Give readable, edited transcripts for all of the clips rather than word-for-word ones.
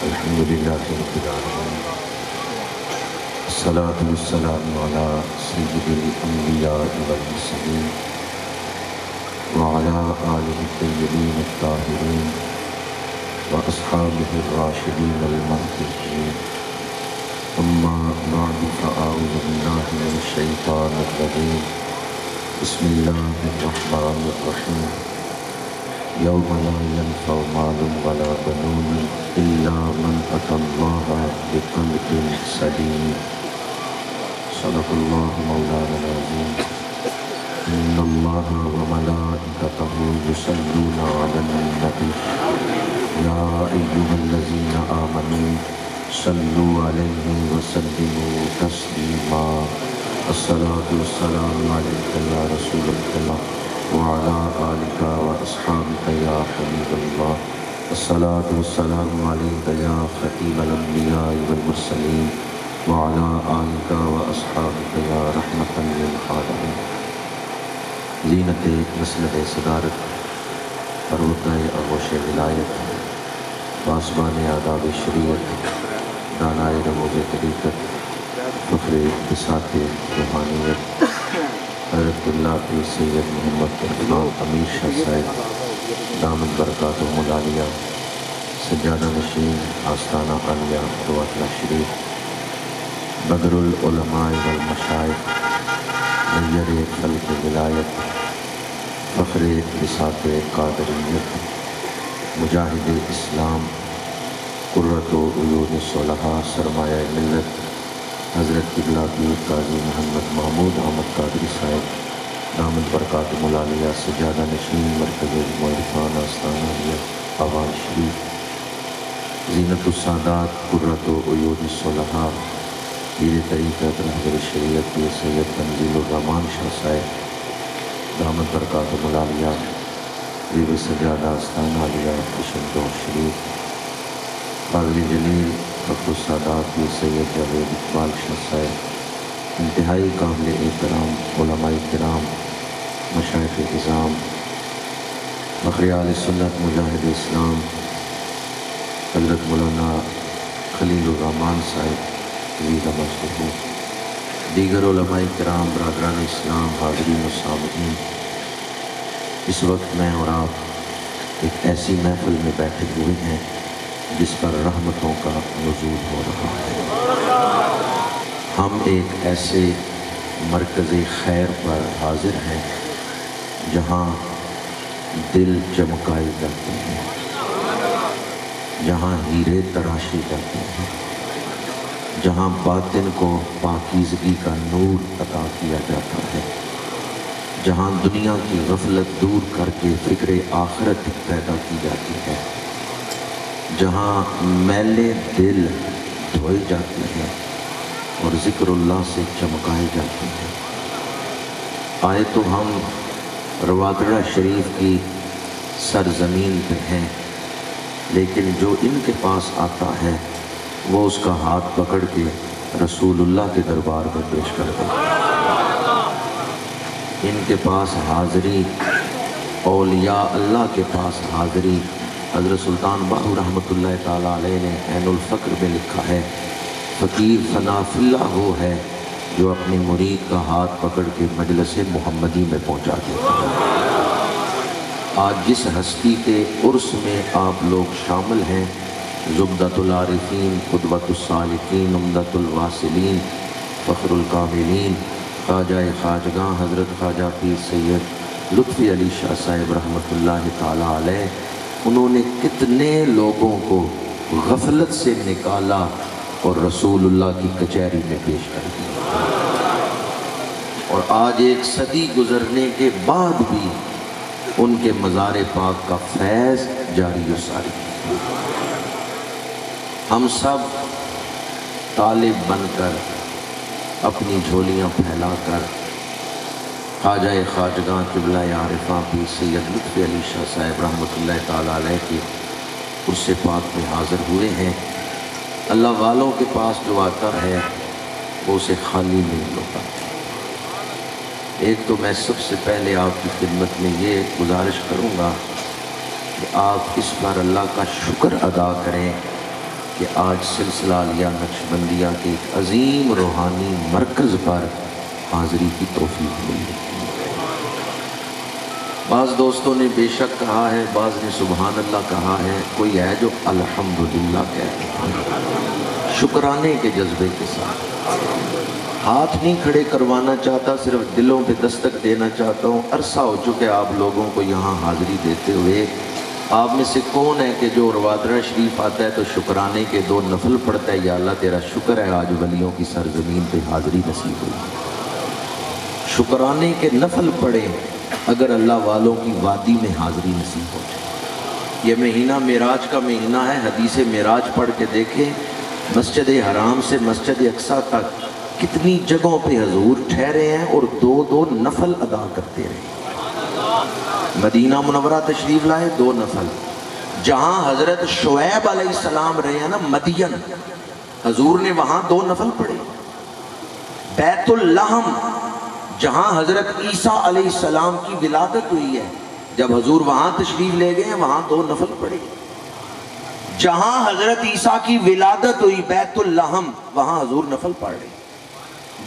الحمدللہ رب العالمین الصلاۃ والسلام علی سید الانبیاء والمرسلین وعلی آلہ الطیبین الطاہرین واصحابہ الراشدین المہدیین اما بعد فاعوذ باللہ من الشیطان الرجیم بسم اللہ الرحمن الرحیم یوم لا ینفع مال ولا بنون الا من اتی اللہ بقلب سلیم صدق اللہ مولانا العظیم ان اللہ وملائکتہ یصلون علی النبی یا ایھا الذین آمنوا صلوا علیہ وسلموا تسلیما الصلاۃ والسلام علیک یا رسول اللہ وعلى آلك وأصحابك يا حبيب الله الصلاة والسلام عليك يا ختيم الأنبياء والمرسلين وعلى آلك وأصحابك يا رحمة للعالمين زینت مسند صدارت پروردہ آغوش ولایت پاسبان آداب شریعت دانائے رموز طریقت فخر بساط روحانیت حضرت اللہ پیر سید محمد امام امیر شاہ صاحب دامت برکاتہ العالیہ سجادہ نشین آستانہ عالیہ رواتلا شریف بدر العلماء والمشائخ نیر خلق ولایت فخر بساط قادریت مجاہد اسلام قرۃ عیون صلحاء سرمایہ ملت حضرت قبلہ پیر قاضی محمد محمود احمد قادری صاحب دامت برکات العالیہ سجادہ نشین مرکز المعرفان آستانہ عالیہ آواز شریف زینت السادات قرۃ عیون الصلحاء پیر طریقت رہبر شریعت پیر سید تنزیل الرحمان شاہ صاحب دامت برکات العالیہ پیر سجادہ آستانہ عالیہ کشن شریف قاضی جلیل فخر السادات پیر سید جاوید اقبال شاہ صاحب انتہائی قابل احترام علماء کرام مشائخ اعظام فخر اہل سنت مجاہد اسلام حضرت مولانا خلیل الرحمان صاحب زیدہ مصطفی دیگر علماء کرام برادران اسلام حاضرین و سامعین اس وقت میں اور آپ ایک ایسی محفل میں بیٹھے ہوئے ہیں جس پر رحمتوں کا نزول ہو رہا ہے۔ ہم ایک ایسے مرکز خیر پر حاضر ہیں جہاں دل چمکائے جاتے ہیں، جہاں ہیرے تراشے جاتے ہیں، جہاں باطن کو پاکیزگی کا نور عطا کیا جاتا ہے، جہاں دنیا کی غفلت دور کر کے فکر آخرت پیدا کی جاتی ہے، جہاں میلے دل دھوئے جاتے ہیں اور ذکر اللہ سے چمکائے جاتے ہیں۔ آئے تو ہم رواتڑہ شریف کی سرزمین پہ ہیں، لیکن جو ان کے پاس آتا ہے وہ اس کا ہاتھ پکڑ کے رسول اللہ کے دربار میں پیش کر دیتا ہے۔ ان کے پاس حاضری، اولیاء اللہ کے پاس حاضری، حضرت سلطان باہو رحمۃ اللہ تعالیٰ علیہ نے عین الفقر میں لکھا ہے، فقیر فنا فی اللہ وہ ہے جو اپنی مرید کا ہاتھ پکڑ کے مجلس محمدی میں پہنچا دیتا ہے۔ آج جس ہستی کے عرس میں آپ لوگ شامل ہیں، زبدۃ العارفین، قدوۃ الصالحین، عمدۃ الواصلین، فخر الکاملین، خواجہ خواجگاں حضرت خواجہ پیر سید لطفی علی شاہ صاحب رحمۃ اللہ تعالیٰ علیہ، انہوں نے کتنے لوگوں کو غفلت سے نکالا اور رسول اللہ کی کچہری میں پیش کر دیا، اور آج ایک صدی گزرنے کے بعد بھی ان کے مزار پاک کا فیض جاری و ساری۔ ہم سب طالب بن کر اپنی جھولیاں پھیلا کر خواجہ خواجگاں قبلہ عارفاں پیر سید لطفی علی شاہ صاحب رحمۃ اللہ تعالیٰ علیہ کے عرس پاک میں حاضر ہوئے ہیں۔ اللہ والوں کے پاس جو آتا ہے وہ اسے خالی نہیں ہوتا۔ ایک تو میں سب سے پہلے آپ کی خدمت میں یہ گزارش کروں گا کہ آپ اس پر اللہ کا شکر ادا کریں کہ آج سلسلہ عالیہ نقشبندیہ کے ایک عظیم روحانی مرکز پر حاضری کی توفیق ملی۔ بعض دوستوں نے بے شک کہا ہے، بعض نے سبحان اللہ کہا ہے، کوئی ہے جو الحمدللہ کہتے ہیں شکرانے کے جذبے کے ساتھ۔ ہاتھ نہیں کھڑے کروانا چاہتا، صرف دلوں پہ دستک دینا چاہتا ہوں۔ عرصہ ہو چکے آپ لوگوں کو یہاں حاضری دیتے ہوئے۔ آپ میں سے کون ہے کہ جو روادرہ شریف آتا ہے تو شکرانے کے 2 نفل پڑھتا ہے، یا اللہ تیرا شکر ہے آج ولیوں کی سرزمین پہ حاضری نصیب ہوئی۔ شکرانے کے نفل پڑھے اگر اللہ والوں کی وادی میں حاضری نصیب ہو جائے۔ یہ مہینہ معراج کا مہینہ ہے، حدیث معراج پڑھ کے دیکھیں، مسجد حرام سے مسجد اقصیٰ تک کتنی جگہوں پہ حضور ٹھہرے ہیں اور 2 نفل ادا کرتے رہے۔ مدینہ منورہ تشریف لائے 2 نفل، جہاں حضرت شعیب علیہ السلام رہے ہیں نا مدین، حضور نے وہاں 2 نفل پڑھے۔ بیت اللحم جہاں حضرت عیسیٰ علیہ السلام کی ولادت ہوئی ہے، جب حضور وہاں تشریف لے گئے ہیں وہاں 2 نفل پڑھے۔ جہاں حضرت عیسیٰ کی ولادت ہوئی بیت اللحم، وہاں حضور نفل پڑھ رہے۔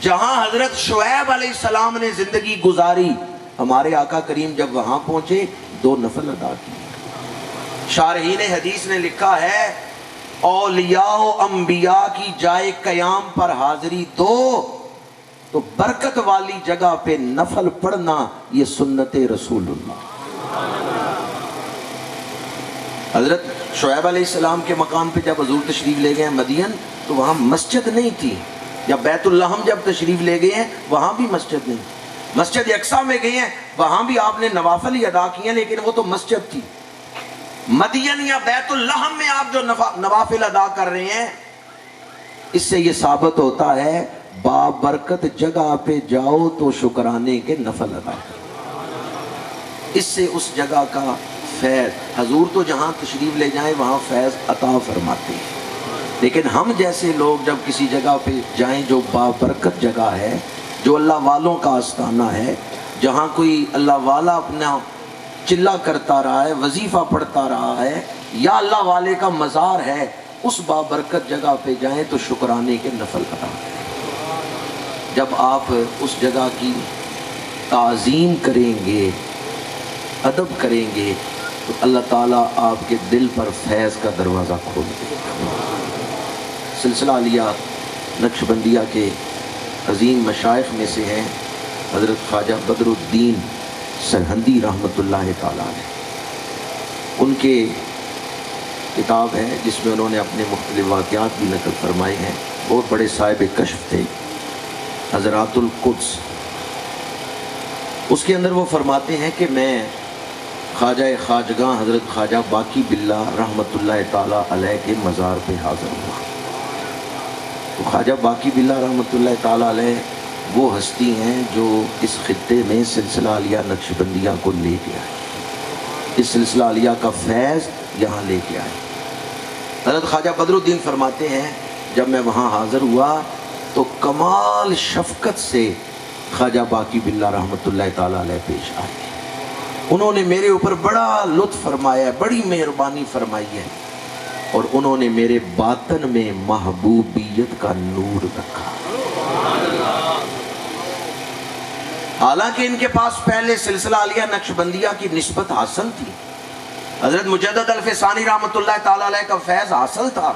جہاں حضرت شعیب علیہ السلام نے زندگی گزاری، ہمارے آقا کریم جب وہاں پہنچے 2 نفل ادا کی۔ شارحین حدیث نے لکھا ہے اولیاء و انبیاء کی جائے قیام پر حاضری دو تو برکت والی جگہ پہ نفل پڑھنا یہ سنت رسول اللہ۔ حضرت شعیب علیہ السلام کے مقام پہ جب حضور تشریف لے گئے ہیں مدین تو وہاں مسجد نہیں تھی، یا بیت اللحم جب تشریف لے گئے ہیں وہاں بھی مسجد نہیں، مسجد اقصیٰ میں گئے ہیں وہاں بھی آپ نے نوافل ہی ادا کیے ہیں لیکن وہ تو مسجد تھی۔ مدین یا بیت اللحم میں آپ جو نوافل ادا کر رہے ہیں، اس سے یہ ثابت ہوتا ہے بابرکت جگہ پہ جاؤ تو شکرانے کے نفل ادا کرو، اس سے اس جگہ کا فیض، حضور تو جہاں تشریف لے جائیں وہاں فیض عطا فرماتے ہیں، لیکن ہم جیسے لوگ جب کسی جگہ پہ جائیں جو بابرکت جگہ ہے، جو اللہ والوں کا آستانہ ہے، جہاں کوئی اللہ والا اپنا چلا کرتا رہا ہے، وظیفہ پڑھتا رہا ہے، یا اللہ والے کا مزار ہے، اس بابرکت جگہ پہ جائیں تو شکرانے کے نفل ادا کریں۔ جب آپ اس جگہ کی تعظیم کریں گے، ادب کریں گے تو اللہ تعالیٰ آپ کے دل پر فیض کا دروازہ کھول دے گا۔ سلسلہ عالیہ نقشبندیہ کے عظیم مشائخ میں سے ہیں حضرت خواجہ بدر الدین سرہندی رحمۃ اللہ تعالیٰ علیہ۔ ان کے کتاب ہے جس میں انہوں نے اپنے مختلف واقعات بھی نقل فرمائے ہیں، بہت بڑے صاحب کشف تھے، حضرات القدس۔ اس کے اندر وہ فرماتے ہیں کہ میں خواجہ خواجگاں حضرت خواجہ باقی باللہ رحمۃ اللہ تعالیٰ علیہ کے مزار پہ حاضر ہوا۔ تو خواجہ باقی باللہ رحمۃ اللہ تعالیٰ علیہ وہ ہستی ہیں جو اس خطے میں سلسلہ عالیہ نقشبندیہ کو لے کے آئے، اس سلسلہ عالیہ کا فیض یہاں لے کے آئے۔ حضرت خواجہ بدر الدین فرماتے ہیں جب میں وہاں حاضر ہوا تو کمال شفقت سے خواجہ باقی باللہ رحمۃ اللہ تعالیٰ علیہ پیش آئے، انہوں نے میرے اوپر بڑا لطف فرمایا ہے، بڑی مہربانی فرمائی ہے، اور انہوں نے میرے باطن میں محبوبیت کا نور رکھا۔ حالانکہ ان کے پاس پہلے سلسلہ عالیہ نقشبندیہ کی نسبت حاصل تھی، حضرت مجدد الفسانی رحمۃ اللہ تعالیٰ علیہ کا فیض حاصل تھا،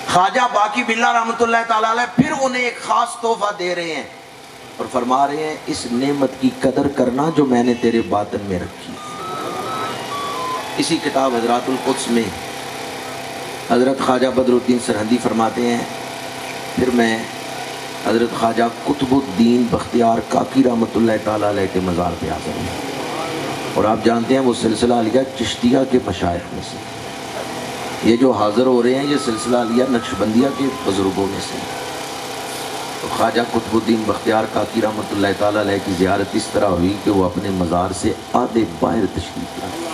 خواجہ باقی باللہ رحمۃ اللہ تعالیٰ علیہ پھر انہیں ایک خاص تحفہ دے رہے ہیں اور فرما رہے ہیں اس نعمت کی قدر کرنا جو میں نے تیرے باطن میں رکھی۔ اسی کتاب حضرات القدس میں حضرت خواجہ بدر الدین سرہندی فرماتے ہیں پھر میں حضرت خواجہ قطب الدین بختیار کاکی رحمۃ اللہ تعالیٰ علیہ کے مزار پہ حاضر ہوں، اور آپ جانتے ہیں وہ سلسلہ عالیہ چشتیہ کے مشائخ میں سے، یہ جو حاضر ہو رہے ہیں یہ سلسلہ عالیہ نقشبندیہ کے بزرگوں میں سے۔ تو خواجہ قطب الدین بختیار کاکی رحمۃ اللہ تعالیٰ علیہ کی زیارت اس طرح ہوئی کہ وہ اپنے مزار سے آدھے باہر تشریف لائے۔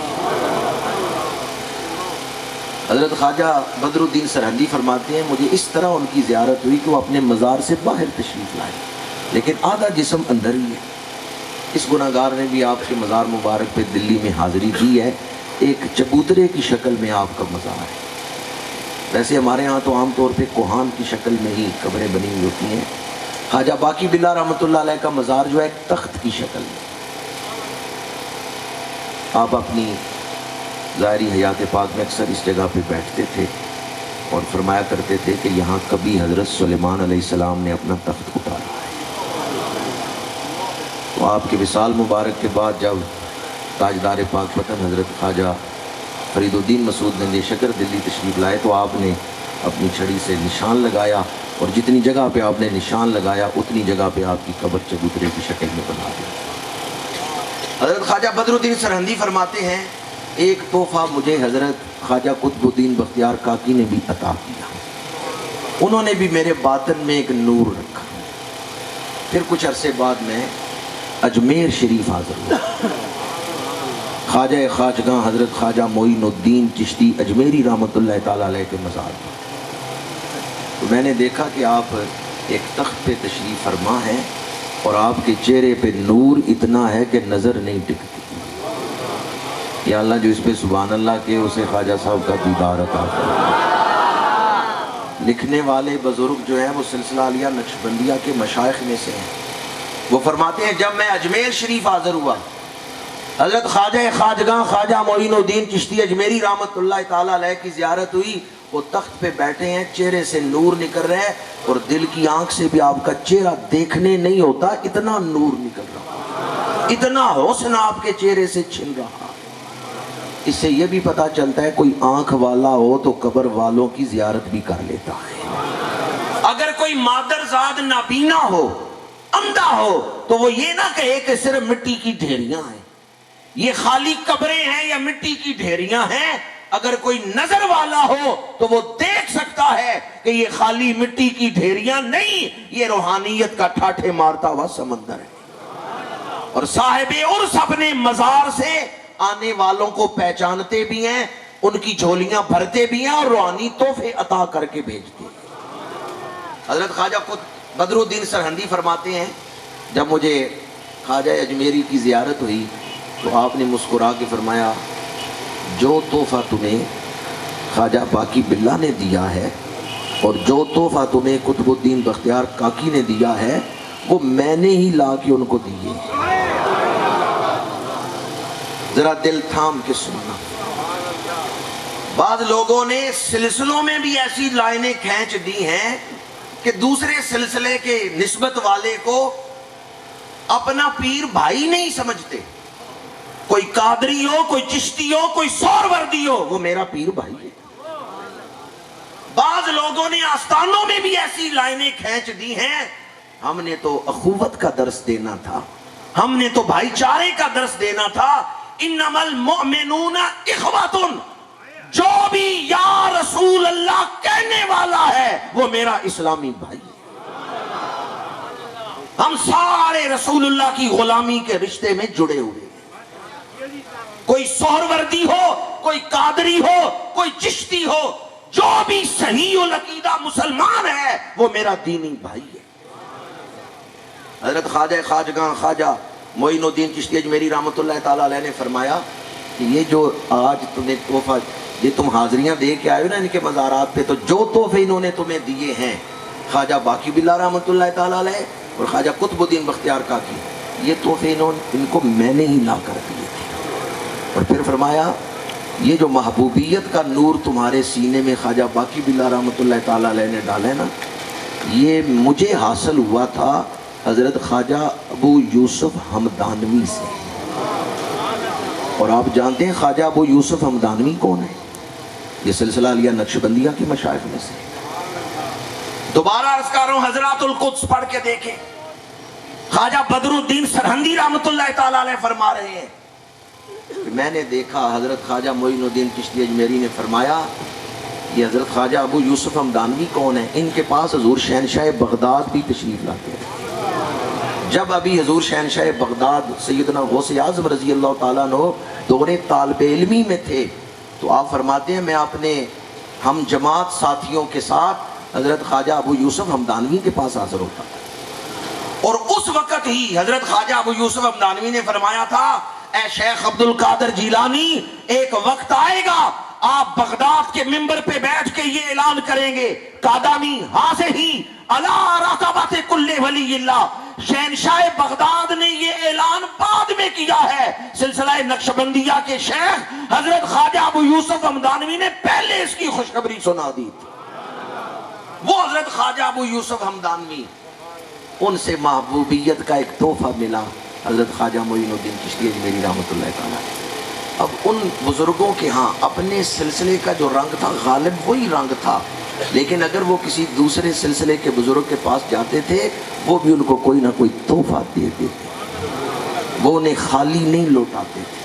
حضرت خواجہ بدر الدین سرہندی فرماتے ہیں مجھے اس طرح ان کی زیارت ہوئی کہ وہ اپنے مزار سے باہر تشریف لائے لیکن آدھا جسم اندر ہی ہے۔ اس گناہگار نے بھی آپ کے مزار مبارک پہ دلی میں حاضری دی ہے، ایک چبوترے کی شکل میں آپ کا مزار ہے۔ ویسے ہمارے ہاں تو عام طور پہ کوہان کی شکل میں ہی قبریں بنی ہوئی ہوتی ہیں. خواجہ باقی باللہ رحمۃ اللہ علیہ کا مزار جو ہے ایک تخت کی شکل میں. آپ اپنی ظاہری حیات پاک میں اکثر اس جگہ پہ بیٹھتے تھے اور فرمایا کرتے تھے کہ یہاں کبھی حضرت سلیمان علیہ السلام نے اپنا تخت اتارا ہے. تو آپ کے وصال مبارک کے بعد جب تاجدار پاک وطن حضرت خواجہ فرید الدین مسعود ننگے شکر دلی تشریف لائے تو آپ نے اپنی چھڑی سے نشان لگایا اور جتنی جگہ پہ آپ نے نشان لگایا اتنی جگہ پہ آپ کی قبر چبوترے کی شکل میں بنا دیا. حضرت خواجہ بدر الدین سرہندی فرماتے ہیں ایک تحفہ مجھے حضرت خواجہ قطب الدین بختیار کاکی نے بھی عطا کیا. انہوں نے بھی میرے باطن میں ایک نور رکھا. پھر کچھ عرصے بعد میں اجمیر شریف حاضر ہوا. خواجہ خواجگاں حضرت خواجہ معین الدین چشتی اجمیری رحمۃ اللہ تعالیٰ علیہ کے مزار پر. تو میں نے دیکھا کہ آپ ایک تخت پہ تشریف فرما ہیں اور آپ کے چہرے پہ نور اتنا ہے کہ نظر نہیں ٹکتی. یا اللہ جو اس پہ سبحان اللہ کے اسے خواجہ صاحب کا دیدار عطا فرمائے. لکھنے والے بزرگ جو ہیں وہ سلسلہ عالیہ نقشبندیہ کے مشائخ میں سے ہیں. وہ فرماتے ہیں جب میں اجمیر شریف حاضر ہوا حضرت خواجہ خواجگاں خواجہ معین الدین چشتی اجمیری رحمۃ اللہ تعالیٰ علیہ کی زیارت ہوئی. وہ تخت پہ بیٹھے ہیں, چہرے سے نور نکل رہا ہے اور دل کی آنکھ سے بھی آپ کا چہرہ دیکھنے نہیں ہوتا, اتنا نور نکل رہا, اتنا حسن آپ کے چہرے سے چھن رہا. اس سے یہ بھی پتا چلتا ہے کوئی آنکھ والا ہو تو قبر والوں کی زیارت بھی کر لیتا ہے. اگر کوئی مادرزاد نابینا ہو, اندھا ہو, تو وہ یہ نہ کہے کہ صرف مٹی کی ڈھیریاں ہیں, یہ خالی قبریں ہیں یا مٹی کی ڈھیریاں ہیں. اگر کوئی نظر والا ہو تو وہ دیکھ سکتا ہے کہ یہ خالی مٹی کی ڈھیریاں نہیں, یہ روحانیت کا ٹھاٹھے مارتا ہوا سمندر ہے. اور صاحب عرس اپنے مزار سے آنے والوں کو پہچانتے بھی ہیں, ان کی جھولیاں بھرتے بھی ہیں اور روحانی تحفے عطا کر کے بھیجتے ہیں. حضرت خواجہ بدر الدین سرہندی فرماتے ہیں جب مجھے خواجہ اجمیری کی زیارت ہوئی تو آپ نے مسکرا کے فرمایا جو تحفہ تمہیں خواجہ باقی باللہ نے دیا ہے اور جو تحفہ تمہیں قطب الدین بختیار کاکی نے دیا ہے وہ میں نے ہی لا کے ان کو دیے. ذرا دل تھام کے سننا. بعض لوگوں نے سلسلوں میں بھی ایسی لائنیں کھینچ دی ہیں کہ دوسرے سلسلے کے نسبت والے کو اپنا پیر بھائی نہیں سمجھتے. کوئی قادری ہو, کوئی چشتی ہو, کوئی سہروردی ہو, وہ میرا پیر بھائی ہے. بعض لوگوں نے آستانوں میں بھی ایسی لائنیں کھینچ دی ہیں ہم نے تو اخوت کا درس دینا تھا, ہم نے تو بھائی چارے کا درس دینا تھا. انما المؤمنون اخوۃ, جو بھی یا رسول اللہ کہنے والا ہے وہ میرا اسلامی بھائی ہے. ہم سارے رسول اللہ کی غلامی کے رشتے میں جڑے ہوئے ہیں. کوئی سہروردی ہو, کوئی قادری ہو, کوئی چشتی ہو, جو بھی صحیح العقیدہ مسلمان ہے وہ میرا دینی بھائی ہے. حضرت خواجہ خواجگاں خواجہ معین الدین چشتی اجمیری رحمۃ اللہ تعالیٰ علیہ نے فرمایا کہ یہ جو آج تمہیں تحفہ, یہ تم حاضریاں دے کے آئے ہو نا ان کے مزارات پہ, تو جو تحفے انہوں نے تمہیں دیے ہیں خواجہ باقی باللہ رحمۃ اللہ تعالیٰ علیہ اور خواجہ قطب الدین بختیار کاکی, یہ تحفے ان کو میں نے ہی لا کر دیے تھے. اور پھر فرمایا یہ جو محبوبیت کا نور تمہارے سینے میں خواجہ باقی باللہ رحمۃ اللہ تعالیٰ علیہ نے ڈالا ہے نا, یہ مجھے حاصل ہوا تھا حضرت خواجہ ابو یوسف ہمدانوی سے. اور آپ جانتے ہیں خواجہ ابو یوسف ہمدانوی کون ہے؟ یہ سلسلہ عالیہ نقشبندیہ کے مشائخ میں سے. دوبارہ عرض کر رہا ہوں, حضرات القدس پڑھ کے دیکھیں. خواجہ بدر الدین سرہندی رحمۃ اللہ تعالیٰ علیہ فرما رہے ہیں کہ میں نے دیکھا حضرت خواجہ معین الدین چشتی اجمیری نے فرمایا یہ حضرت خواجہ ابو یوسف ہمدانوی کون ہے؟ ان کے پاس حضور شہنشاہ بغداد بھی تشریف لاتے ہیں. جب ابھی حضور شہنشاہ بغداد سیدنا غوث اعظم رضی اللہ تعالیٰ عنہ دور طالب علمی میں تھے تو آپ فرماتے ہیں میں اپنے ہم جماعت ساتھیوں کے ساتھ حضرت خواجہ ابو یوسف ہمدانوی کے پاس حاضر ہوتا تھا. اور اس وقت ہی حضرت خواجہ ابو یوسف ہمدانوی نے فرمایا تھا اے شیخ عبد القادر جیلانی, ایک وقت آئے گا آپ بغداد کے منبر پہ بیٹھ کے کے یہ اعلان کریں گے قادمی حاضی علی رقبۃ کل ولی اللہ. شہنشاہ بغداد نے یہ اعلان بعد میں کیا ہے. سلسلہ نقشبندیہ کے شیخ حضرت خواجہ ابو یوسف ہمدانوی نے پہلے اس کی خوشخبری سنا دی تھی. وہ حضرت خواجہ ابو یوسف ہمدانوی، ان سے محبوبیت کا ایک تحفہ ملا حضرت خواجہ معین الدین چشتی اجمیری رحمۃ اللہ تعالیٰ. اب ان بزرگوں کے ہاں اپنے سلسلے کا جو رنگ تھا غالب وہی رنگ تھا، لیکن اگر وہ کسی دوسرے سلسلے کے بزرگ کے پاس جاتے تھے وہ بھی ان کو کوئی نہ کوئی تحفہ دے دیتے، وہ انہیں خالی نہیں لوٹاتے تھے.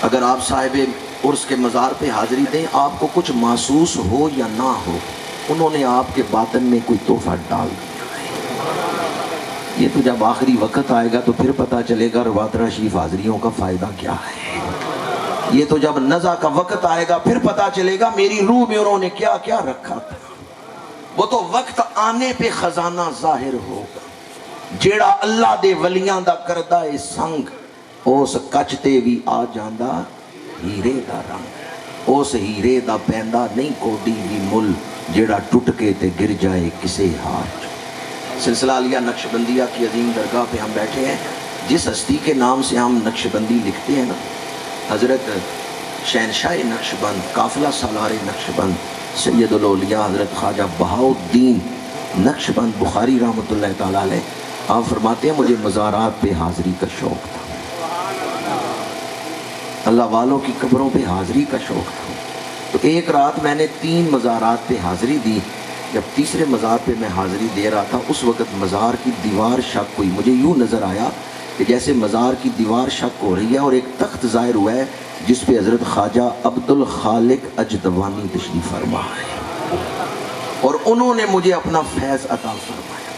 اگر آپ صاحب عرس کے مزار پہ حاضری دیں، آپ کو کچھ محسوس ہو یا نہ ہو، انہوں نے آپ کے باطن میں کوئی تحفہ ڈال دیا. یہ تو جب آخری وقت آئے گا تو پھر پتہ چلے گا رواترہ شریف حاضریوں کا فائدہ کیا ہے. یہ تو جب نزع کا وقت آئے گا پھر پتہ چلے گا میری روح میں انہوں نے کیا کیا رکھا تھا. وہ تو وقت آنے پہ خزانہ ظاہر ہوگا. جیڑا اللہ دے ولیاں دا کردہ اے سنگ، اس کچتے بھی آ جاندہ ہیرے دا رنگ. اس ہیرے دا پیندہ نہیں کوڈی بھی مل، جیڑا ٹوٹ کے تے گر جائے کسے ہاتھ. سلسلہ عالیہ نقشبندیہ کی عظیم درگاہ پہ ہم بیٹھے ہیں. جس ہستی کے نام سے ہم نقشبندی لکھتے ہیں نا، حضرت شہنشاہ نقشبند، قافلہ سالار نقشبند، سید الاولیاء حضرت خواجہ بہاؤالدین نقشبند بخاری رحمۃ اللہ تعالیٰ علیہ، آپ فرماتے ہیں مجھے مزارات پہ حاضری کا شوق تھا، اللہ والوں کی قبروں پہ حاضری کا شوق تھا. تو ایک رات میں نے 3 مزارات پہ حاضری دی. جب تیسرے مزار پہ میں حاضری دے رہا تھا اس وقت مزار کی دیوار شک ہوئی. مجھے یوں نظر آیا کہ جیسے مزار کی دیوار شک ہو رہی ہے اور ایک تخت ظاہر ہوا ہے جس پہ حضرت خواجہ عبدالخالق اجدوانی تشریف فرما ہے، اور انہوں نے مجھے اپنا فیض عطا فرمایا.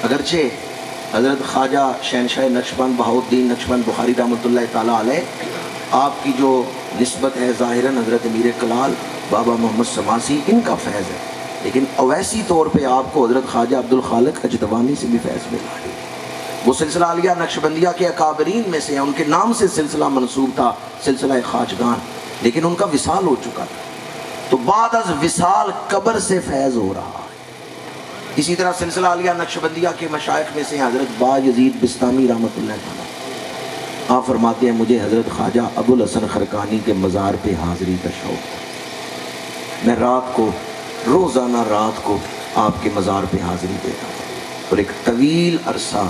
اگرچہ حضرت خواجہ شہنشاہ نقشبند بہاؤالدین نقشبند بخاری رحمۃ اللہ تعالیٰ علیہ، آپ کی جو نسبت ہے ظاہراً حضرت امیر کلال بابا محمد سماسی ان کا فیض ہے، لیکن اویسی طور پہ آپ کو حضرت خواجہ عبدالخالق اجدوانی سے بھی فیض ملا ہے. وہ سلسلہ عالیہ نقشبندیہ کے اکابرین میں سے ہیں، ان کے نام سے سلسلہ منسوب تھا، سلسلہ خواجگان، لیکن ان کا وصال ہو چکا تھا. تو بعد از وصال قبر سے فیض ہو رہا ہے. اسی طرح سلسلہ عالیہ نقشبندیہ کے مشائخ میں سے حضرت با یزید بستامی رحمۃ اللہ تعالیٰ، آپ فرماتے ہیں مجھے حضرت خواجہ ابوالحسن خرقانی کے مزار پہ حاضری کا شوق تھا. میں رات کو روزانہ رات کو آپ کے مزار پہ حاضری دیتا ہوں اور ایک طویل عرصہ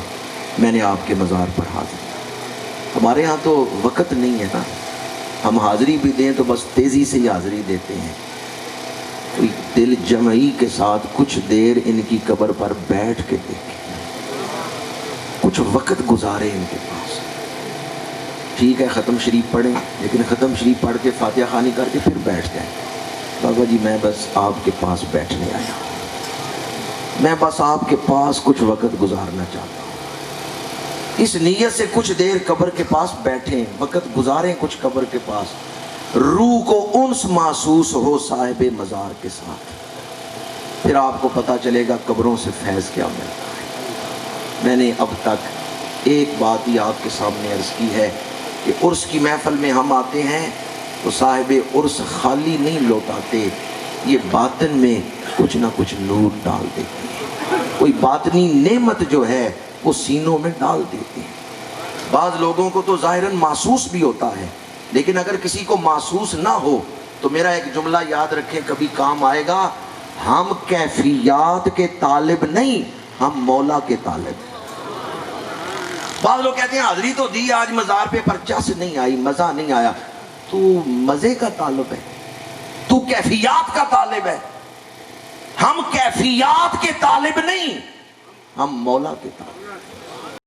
میں نے آپ کے مزار پر حاضری دی. ہمارے ہاں تو وقت نہیں ہے نا، ہم حاضری بھی دیں تو بس تیزی سے ہی حاضری دیتے ہیں. کوئی دل جمعی کے ساتھ کچھ دیر ان کی قبر پر بیٹھ کے دیکھیں، کچھ وقت گزارے ان کے پاس. ٹھیک ہے ختم شریف پڑھیں، لیکن ختم شریف پڑھ کے فاتحہ خوانی کر کے پھر بیٹھ جائیں. بابا جی میں بس آپ کے پاس بیٹھنے آیا ہوں، میں بس آپ کے پاس کچھ وقت گزارنا چاہتا ہوں. اس نیت سے کچھ دیر قبر کے پاس بیٹھیں، وقت گزاریں کچھ قبر کے پاس، روح کو انس محسوس ہو صاحب مزار کے ساتھ، پھر آپ کو پتہ چلے گا قبروں سے فیض کیا ملتا ہے. میں نے اب تک ایک بات ہی آپ کے سامنے عرض کی ہے کہ عرس کی محفل میں ہم آتے ہیں تو صاحب عرس خالی نہیں لوٹاتے، یہ باطن میں کچھ نہ کچھ نور ڈال دیتے ہیں، کوئی باطنی نعمت جو ہے وہ سینوں میں ڈال دیتے ہیں. بعض لوگوں کو تو ظاہراً محسوس بھی ہوتا ہے، لیکن اگر کسی کو محسوس نہ ہو تو میرا ایک جملہ یاد رکھیں، کبھی کام آئے گا. ہم کیفیات کے طالب نہیں، ہم مولا کے طالب ہیں. بعض لوگ کہتے ہیں حاضری تو دی آج مزار پہ پر چس نہیں آئی، مزہ نہیں آیا. تو مزے کا طالب ہے، تو کیفیات کا طالب ہے. ہم کیفیات کے طالب نہیں، ہم مولا کے طالب.